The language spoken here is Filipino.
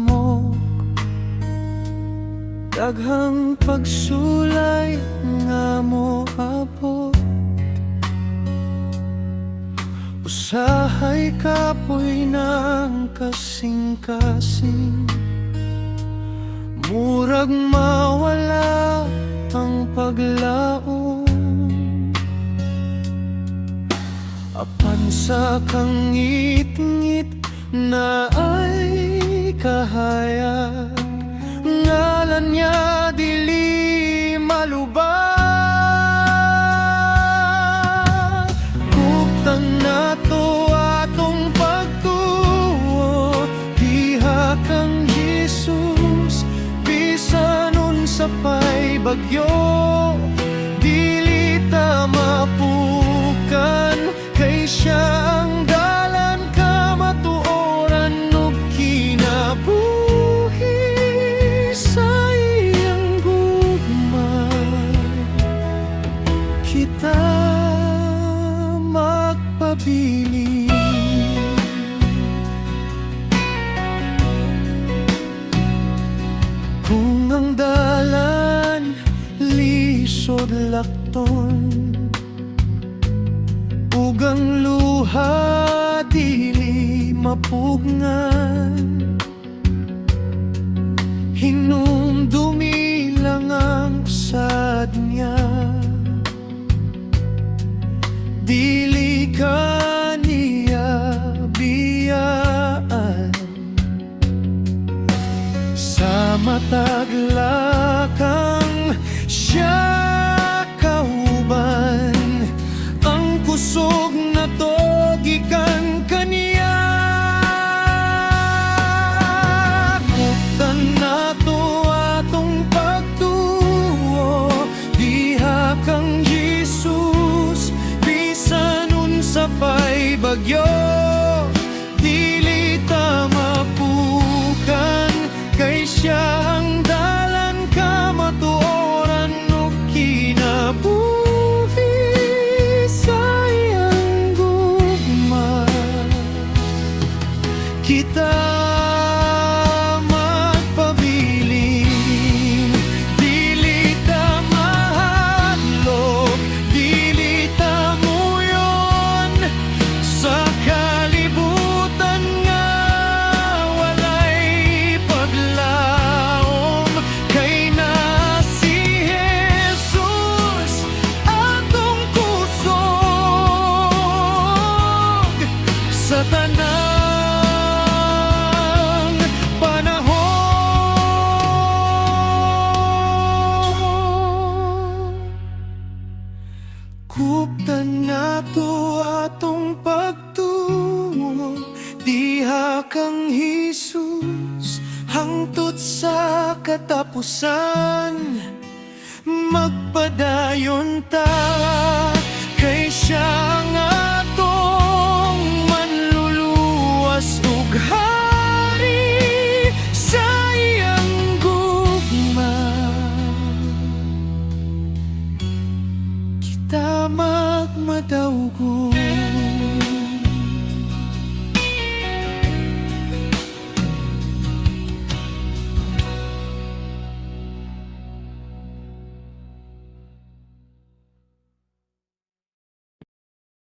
samok, daghang pagsulay nga mo abot. Usahay kapoy ng kasing-kasing, murag mawala ang paglaom. Apan sa kangit-ngit na ay kahayag, ngalan niya dili malubag. Kuptan na to atong pagtuo, diha kang Jesus, bisan unsa pa'y bagyo, dili ta mapukan. Kay siya ang dalan ka matuoran ug kinabuhi sa iyang gugma. Kita magpabili, kung ang dalan lisod lakton, ug ang luha dili mapugngan. Hinumdumi lang ang usad niya, dili ka niya biyaan. Sa matag lakang siya kauban, ang kusog na to gikan kaniya. Kuptan na to atong pagtuo, diha kang Jesus, bisan unsa pa'y bagyo, dili ta mapukan. Kay siya ang dalan ka matuoran ug kinabuhi sa iyang gugma. Kita magpabiling, dili ta mahadlok, dili ta muyon sa kalibutan nga walay paglaom. Kay na si Jesus atong kusog sa tanang panahon. Kuptan na to atong pagtuo, diha kang Jesus, hangtod sa katapusan. Magpadayon ta, kay siya ang atong manluluwas ug hari sa iyang gugma. Kita magmadawgon.